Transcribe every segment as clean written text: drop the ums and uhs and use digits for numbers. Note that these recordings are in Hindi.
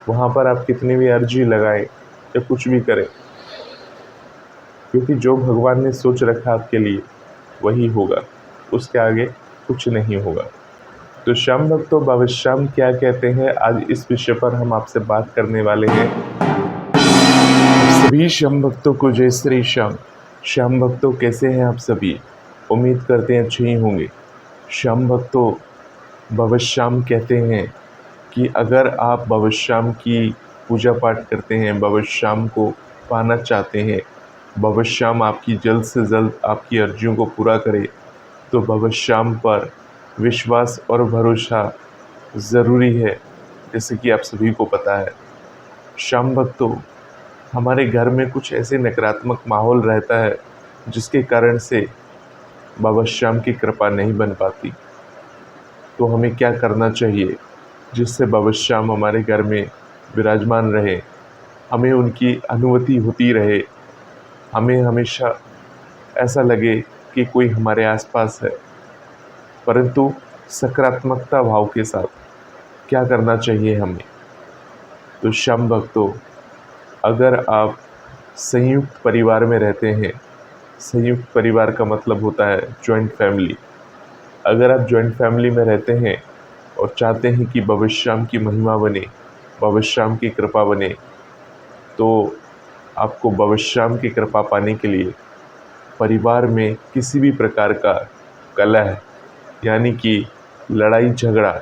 वहाँ पर आप कितनी भी अर्जी लगाएं या कुछ भी करें, क्योंकि जो भगवान ने सोच रखा आपके लिए वही होगा, उसके आगे कुछ नहीं होगा। तो श्याम भक्तों, बाबा श्याम क्या कहते हैं, आज इस विषय पर हम आपसे बात करने वाले हैं। सभी श्याम भक्तों को जय श्री श्याम। श्याम भक्तों, कैसे हैं आप सभी? उम्मीद करते हैं अच्छे ही होंगे। श्याम भक्तों, बाबा श्याम कहते हैं कि अगर आप बाबा श्याम की पूजा पाठ करते हैं, बाबा श्याम को पाना चाहते हैं, बाबा श्याम आपकी जल्द से जल्द आपकी अर्जियों को पूरा करे, तो बाबा श्याम पर विश्वास और भरोसा ज़रूरी है, जैसे कि आप सभी को पता है। श्याम भक्तों, हमारे घर में कुछ ऐसे नकारात्मक माहौल रहता है जिसके कारण से बाबा श्याम की कृपा नहीं बन पाती। तो हमें क्या करना चाहिए जिससे बाबा श्याम हमारे घर में विराजमान रहे, हमें उनकी अनुमति होती रहे, हमें हमेशा ऐसा लगे कि कोई हमारे आसपास है, परंतु सकारात्मकता भाव के साथ क्या करना चाहिए हमें? तो श्याम भक्तों, अगर आप संयुक्त परिवार में रहते हैं, संयुक्त परिवार का मतलब होता है जॉइंट फैमिली। अगर आप जॉइंट फैमिली में रहते हैं और चाहते हैं कि बाबा श्याम की महिमा बने, बाबा श्याम की कृपा बने, तो आपको बाबा श्याम की कृपा पाने के लिए परिवार में किसी भी प्रकार का कलह, यानी कि लड़ाई झगड़ा,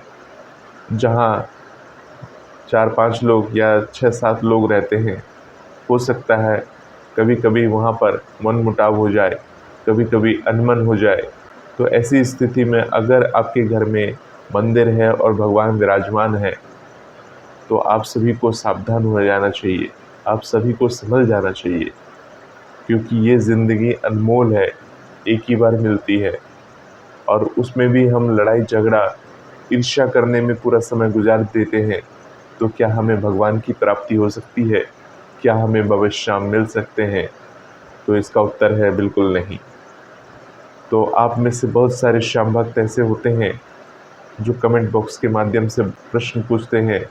जहाँ 4-5 लोग या 6-7 लोग रहते हैं, हो सकता है कभी कभी वहाँ पर मनमुटाव हो जाए, कभी कभी अनबन हो जाए। तो ऐसी स्थिति में अगर आपके घर में मंदिर है और भगवान विराजमान है, तो आप सभी को सावधान हो जाना चाहिए, आप सभी को समझ जाना चाहिए, क्योंकि ये ज़िंदगी अनमोल है, एक ही बार मिलती है, और उसमें भी हम लड़ाई झगड़ा ईर्ष्या करने में पूरा समय गुजार देते हैं, तो क्या हमें भगवान की प्राप्ति हो सकती है? क्या हमें बाबा श्याम मिल सकते हैं? तो इसका उत्तर है बिल्कुल नहीं। तो आप में से बहुत सारे श्याम भक्त ऐसे होते हैं जो कमेंट बॉक्स के माध्यम से प्रश्न पूछते हैं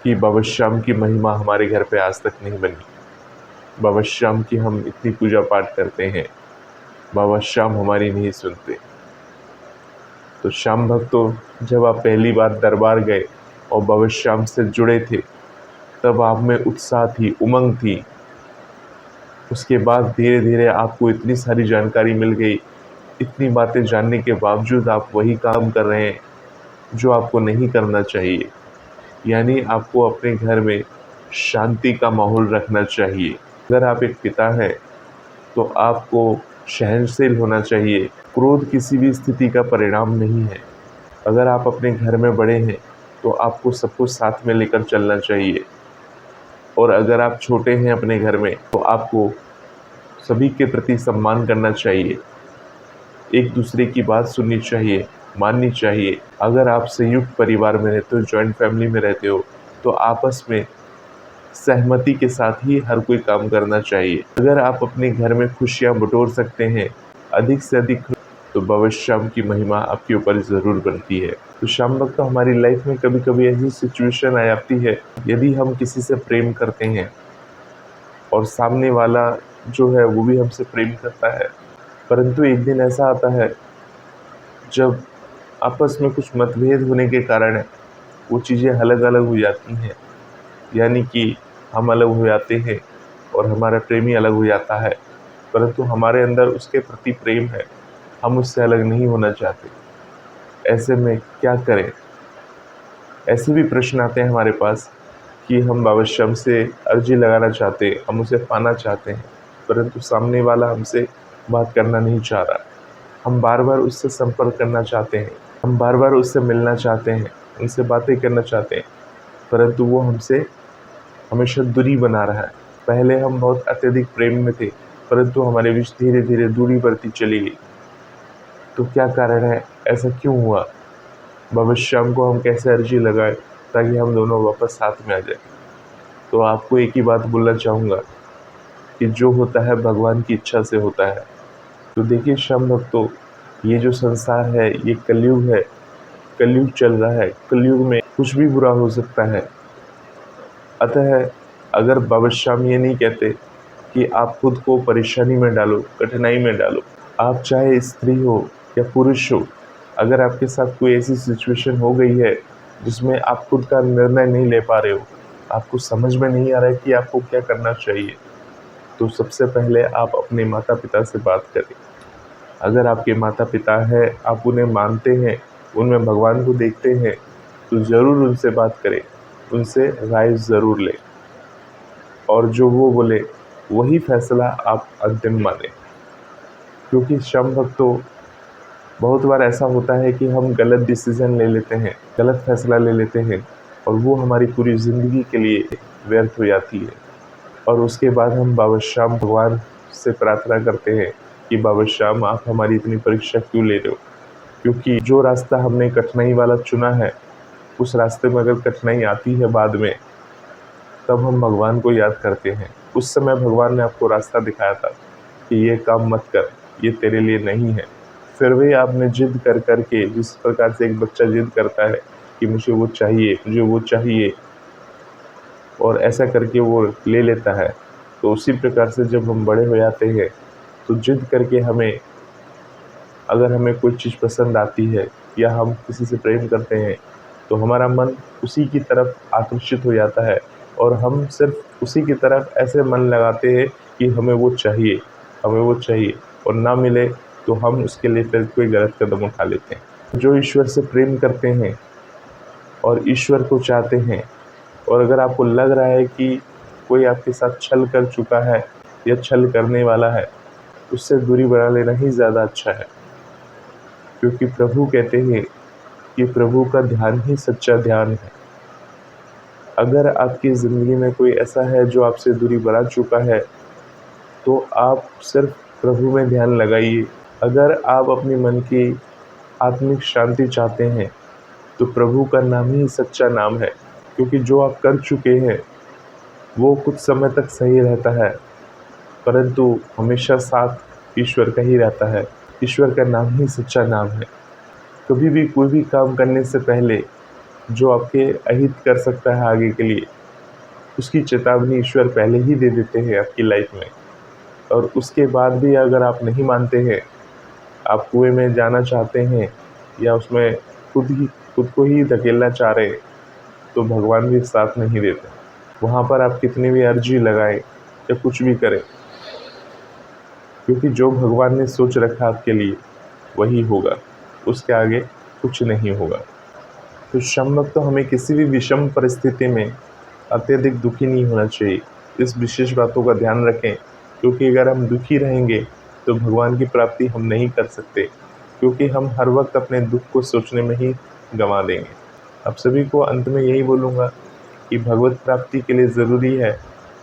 कि बाबा श्याम की महिमा हमारे घर पे आज तक नहीं बनी, बाबा श्याम की हम इतनी पूजा पाठ करते हैं, बाबा श्याम हमारी नहीं सुनते। तो श्याम भक्तों, जब आप पहली बार दरबार गए और बाबा श्याम से जुड़े थे, तब आप में उत्साह थी, उमंग थी। उसके बाद धीरे धीरे आपको इतनी सारी जानकारी मिल गई, इतनी बातें जानने के बावजूद आप वही काम कर रहे हैं जो आपको नहीं करना चाहिए। यानी आपको अपने घर में शांति का माहौल रखना चाहिए। अगर आप एक पिता हैं तो आपको सहनशील होना चाहिए। क्रोध किसी भी स्थिति का परिणाम नहीं है। अगर आप अपने घर में बड़े हैं तो आपको सबको साथ में लेकर चलना चाहिए, और अगर आप छोटे हैं अपने घर में तो आपको सभी के प्रति सम्मान करना चाहिए, एक दूसरे की बात सुननी चाहिए, माननी चाहिए। अगर आप संयुक्त परिवार में रहते हो, जॉइंट फैमिली में रहते हो, तो आपस में सहमति के साथ ही हर कोई काम करना चाहिए। अगर आप अपने घर में खुशियाँ बटोर सकते हैं अधिक से अधिक, तो बाबा श्याम की महिमा आपके ऊपर ज़रूर बनती है। तो श्याम भक्त, तो हमारी लाइफ में कभी कभी ऐसी सिचुएशन आ जाती है, यदि हम किसी से प्रेम करते हैं और सामने वाला जो है वो भी हमसे प्रेम करता है, परंतु एक दिन ऐसा आता है जब आपस में कुछ मतभेद होने के कारण वो चीज़ें अलग अलग हो जाती हैं, यानी कि हम अलग हो जाते हैं और हमारा प्रेमी अलग हो जाता है, परंतु हमारे अंदर उसके प्रति प्रेम है, हम उससे अलग नहीं होना चाहते। ऐसे में क्या करें? ऐसे भी प्रश्न आते हैं हमारे पास कि हम बाबा श्याम से अर्जी लगाना चाहते हैं, हम उसे पाना चाहते हैं, परंतु सामने वाला हमसे बात करना नहीं चाह रहा। हम बार बार उससे संपर्क करना चाहते हैं, हम बार बार उससे मिलना चाहते हैं, उनसे बातें करना चाहते हैं, परंतु वो हमसे हमेशा दूरी बना रहा है। पहले हम बहुत अत्यधिक प्रेम में थे, परंतु हमारे बीच धीरे धीरे दूरी बढ़ती चली गई। तो क्या कारण है? ऐसा क्यों हुआ? बाबा श्याम को हम कैसे अर्जी लगाएं ताकि हम दोनों वापस साथ में आ जाए? तो आपको एक ही बात बोलना चाहूँगा कि जो होता है भगवान की इच्छा से होता है। तो देखिए श्याम भक्तों, ये जो संसार है ये कलयुग है, कलयुग चल रहा है। कलयुग में कुछ भी बुरा हो सकता है, अतः अगर बाबा श्याम ये नहीं कहते कि आप खुद को परेशानी में डालो, कठिनाई में डालो, आप चाहे स्त्री हो या पुरुष हो, अगर आपके साथ कोई ऐसी सिचुएशन हो गई है जिसमें आप खुद का निर्णय नहीं ले पा रहे हो, आपको समझ में नहीं आ रहा है कि आपको क्या करना चाहिए, तो सबसे पहले आप अपने माता पिता से बात करें। अगर आपके माता पिता हैं, आप उन्हें मानते हैं, उनमें भगवान को देखते हैं, तो ज़रूर उनसे बात करें, उनसे राय ज़रूर लें और जो वो बोले वही फैसला आप अंतिम मानें। क्योंकि श्याम भक्तों, बहुत बार ऐसा होता है कि हम गलत डिसीज़न ले लेते हैं, गलत फैसला ले लेते हैं और वो हमारी पूरी ज़िंदगी के लिए व्यर्थ हो जाती है। और उसके बाद हम बाबा श्याम भगवान से प्रार्थना करते हैं कि बाबा श्याम, आप हमारी इतनी परीक्षा क्यों ले रहे हो? क्योंकि जो रास्ता हमने कठिनाई वाला चुना है, उस रास्ते में अगर कठिनाई आती है बाद में, तब हम भगवान को याद करते हैं। उस समय भगवान ने आपको रास्ता दिखाया था कि ये काम मत कर, ये तेरे लिए नहीं है। फिर भी आपने जिद कर कर के, जिस प्रकार से एक बच्चा जिद करता है कि मुझे वो चाहिए, मुझे वो चाहिए, और ऐसा करके वो ले लेता है, तो उसी प्रकार से जब हम बड़े हो जाते हैं तो जिद करके अगर हमें कोई चीज़ पसंद आती है या हम किसी से प्रेम करते हैं, तो हमारा मन उसी की तरफ आकर्षित हो जाता है और हम सिर्फ उसी की तरफ ऐसे मन लगाते हैं कि हमें वो चाहिए, हमें वो चाहिए, और ना मिले तो हम उसके लिए फिर कोई गलत कदम उठा लेते हैं। जो ईश्वर से प्रेम करते हैं और ईश्वर को चाहते हैं, और अगर आपको लग रहा है कि कोई आपके साथ छल कर चुका है या छल करने वाला है, उससे दूरी बना लेना ही ज़्यादा अच्छा है। क्योंकि प्रभु कहते हैं कि प्रभु का ध्यान ही सच्चा ध्यान है। अगर आपकी ज़िंदगी में कोई ऐसा है जो आपसे दूरी बना चुका है, तो आप सिर्फ प्रभु में ध्यान लगाइए। अगर आप अपने मन की आत्मिक शांति चाहते हैं, तो प्रभु का नाम ही सच्चा नाम है। क्योंकि जो आप कर चुके हैं वो कुछ समय तक सही रहता है, परंतु हमेशा साथ ईश्वर का ही रहता है। ईश्वर का नाम ही सच्चा नाम है। कभी भी कोई भी काम करने से पहले जो आपके अहित कर सकता है आगे के लिए, उसकी चेतावनी ईश्वर पहले ही दे देते हैं आपकी लाइफ में। और उसके बाद भी अगर आप नहीं मानते हैं, आप कुएं में जाना चाहते हैं या उसमें खुद को ही धकेलना चाह रहे हैं, तो भगवान भी साथ नहीं देते। वहाँ पर आप कितनी भी अर्जी लगाएं या कुछ भी करें, क्योंकि जो भगवान ने सोच रखा आपके लिए वही होगा, उसके आगे कुछ नहीं होगा। तो श्याम भक्त, तो हमें किसी भी विषम परिस्थिति में अत्यधिक दुखी नहीं होना चाहिए। इस विशेष बातों का ध्यान रखें, क्योंकि अगर हम दुखी रहेंगे तो भगवान की प्राप्ति हम नहीं कर सकते, क्योंकि हम हर वक्त अपने दुख को सोचने में ही गंवा देंगे। आप सभी को अंत में यही बोलूँगा कि भगवत प्राप्ति के लिए ज़रूरी है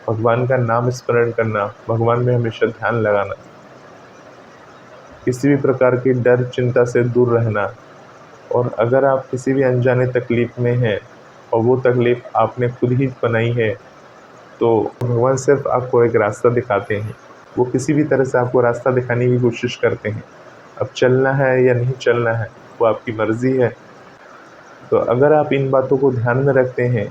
भगवान का नाम स्मरण करना, भगवान में हमेशा ध्यान लगाना, किसी भी प्रकार की डर चिंता से दूर रहना। और अगर आप किसी भी अनजाने तकलीफ़ में हैं और वो तकलीफ़ आपने खुद ही बनाई है, तो भगवान सिर्फ आपको एक रास्ता दिखाते हैं। वो किसी भी तरह से आपको रास्ता दिखाने की कोशिश करते हैं। अब चलना है या नहीं चलना है, वो आपकी मर्ज़ी है। तो अगर आप इन बातों को ध्यान में रखते हैं,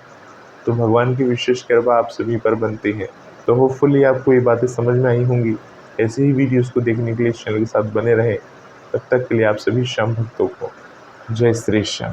तो भगवान की विशेष कृपा आप सभी पर बनती है। तो होपफुली आपको ये बातें समझ में आई होंगी। ऐसे ही वीडियोज़ को देखने के लिए चैनल के साथ बने रहें। तब तक के लिए आप सभी श्याम भक्तों को जय श्री श्याम।